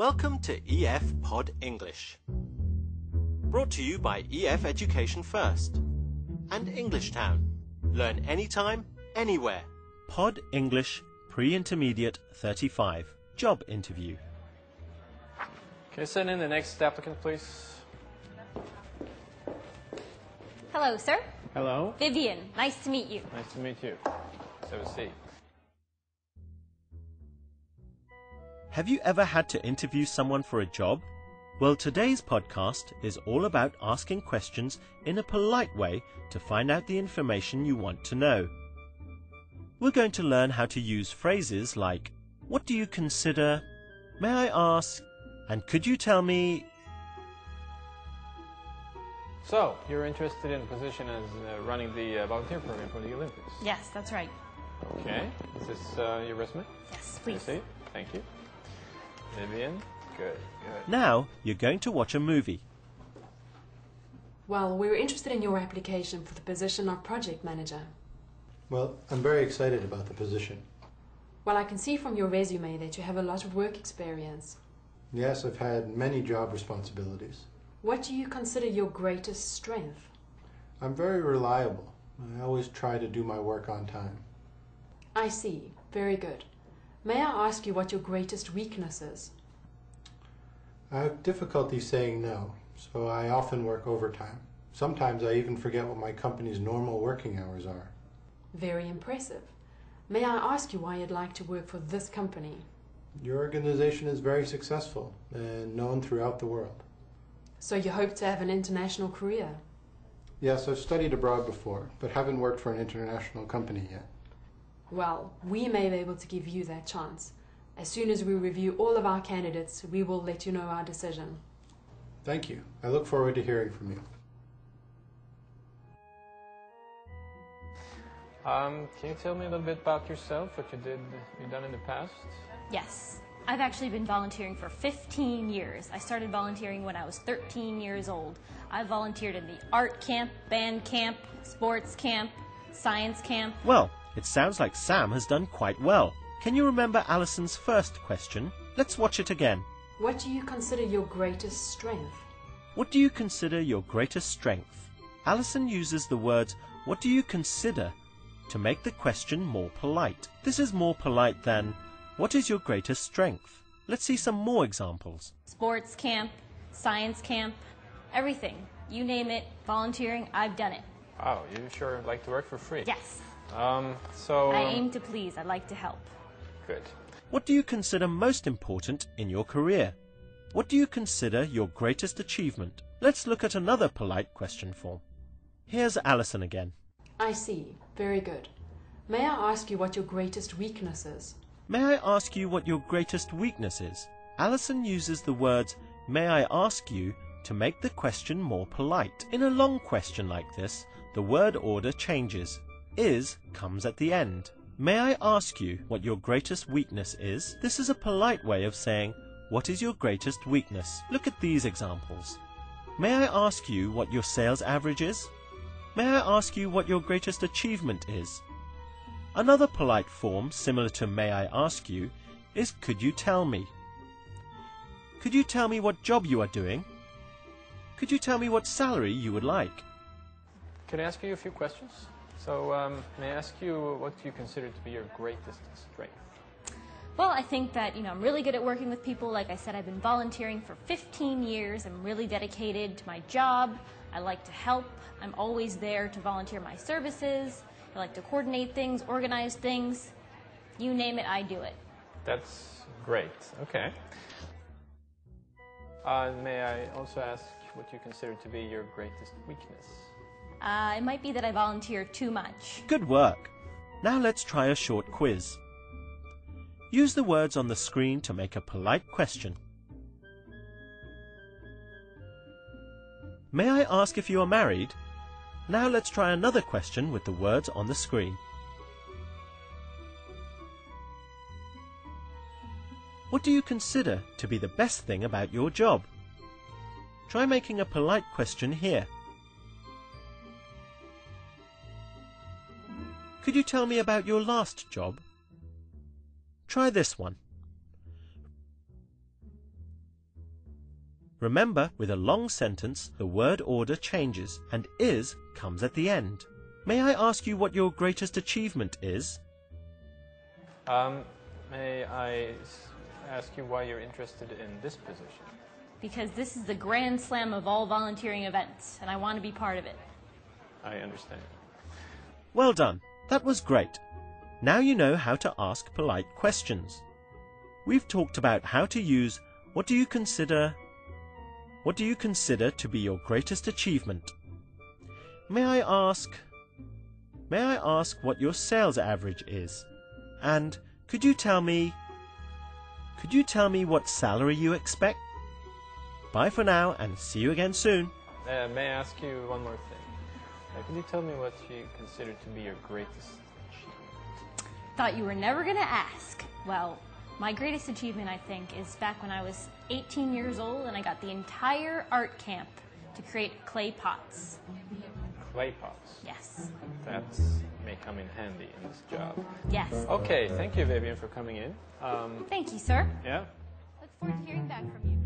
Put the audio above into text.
Welcome to EF Pod English. Brought to you by EF Education First and English Town. Learn anytime, anywhere. Pod English Pre-Intermediate 35. Job Interview. Can you send in the next applicant, please? Hello, sir. Hello. Vivian, nice to meet you. Nice to meet you. Let's have a seat. Have you ever had to interview someone for a job? Well, today's podcast is all about asking questions in a polite way to find out the information you want to know. We're going to learn how to use phrases like, what do you consider? May I ask? And could you tell me? So, you're interested in a position as running the volunteer program for the Olympics? Yes, that's right. Okay. Is this your resume? Yes, Can I please. see it? Thank you. Vivian? Good. Now you're going to watch a movie. Well, we were interested in your application for the position of project manager. Well, I'm very excited about the position. Well, I can see from your resume that you have a lot of work experience. Yes, I've had many job responsibilities. What do you consider your greatest strength? I'm very reliable. I always try to do my work on time. I see. Very good. May I ask you what your greatest weakness is? I have difficulty saying no, so I often work overtime. Sometimes I even forget what my company's normal working hours are. Very impressive. May I ask you why you'd like to work for this company? Your organization is very successful and known throughout the world. So you hope to have an international career? Yes, I've studied abroad before, but haven't worked for an international company yet. Well, we may be able to give you that chance. As soon as we review all of our candidates, we will let you know our decision. Thank you. I look forward to hearing from you. Can you tell me a little bit about yourself, what you've done in the past? Yes. I've actually been volunteering for 15 years. I started volunteering when I was 13 years old. I volunteered in the art camp, band camp, sports camp, science camp. Well, it sounds like Sam has done quite well. Can you remember Alison's first question? Let's watch it again. What do you consider your greatest strength? What do you consider your greatest strength? Alison uses the words, what do you consider, to make the question more polite. This is more polite than, what is your greatest strength? Let's see some more examples. Sports camp, science camp, everything. You name it, volunteering, I've done it. Wow, you sure like to work for free? Yes. I I aim to please. I'd like to help. Good. What do you consider most important in your career? What do you consider your greatest achievement? Let's look at another polite question form. Here's Alison again. I see. Very good. May I ask you what your greatest weakness is? May I ask you what your greatest weakness is? Alison uses the words, may I ask you, to make the question more polite. In a long question like this, the word order changes. Is comes at the end. May I ask you what your greatest weakness is? This is a polite way of saying, what is your greatest weakness? Look at these examples. May I ask you what your sales average is? May I ask you what your greatest achievement is? Another polite form similar to may I ask you is could you tell me? Could you tell me what job you are doing? Could you tell me what salary you would like? Can I ask you a few questions? So, may I ask you what you consider to be your greatest strength? Well, I think that, I'm really good at working with people. Like I said, I've been volunteering for 15 years. I'm really dedicated to my job. I like to help. I'm always there to volunteer my services. I like to coordinate things, organize things. You name it, I do it. That's great. Okay. May I also ask what you consider to be your greatest weakness? It might be that I volunteer too much. Good work. Now let's try a short quiz. Use the words on the screen to make a polite question. May I ask if you are married? Now let's try another question with the words on the screen. What do you consider to be the best thing about your job? Try making a polite question here. Could you tell me about your last job? Try this one. Remember, with a long sentence, the word order changes and is comes at the end. May I ask you what your greatest achievement is? May I ask you why you're interested in this position? Because this is the grand slam of all volunteering events, and I want to be part of it. I understand. Well done. That was great. Now you know how to ask polite questions. We've talked about how to use what do you consider to be your greatest achievement? May I ask what your sales average is? And could you tell me what salary you expect? Bye for now and see you again soon. May I ask you one more thing? Could you tell me what you consider to be your greatest achievement? Thought you were never going to ask. Well, my greatest achievement, I think, is back when I was 18 years old and I got the entire art camp to create clay pots. Clay pots? Yes. That may come in handy in this job. Yes. Okay, thank you, Vivian, for coming in. Thank you, sir. Yeah? Look forward to hearing back from you.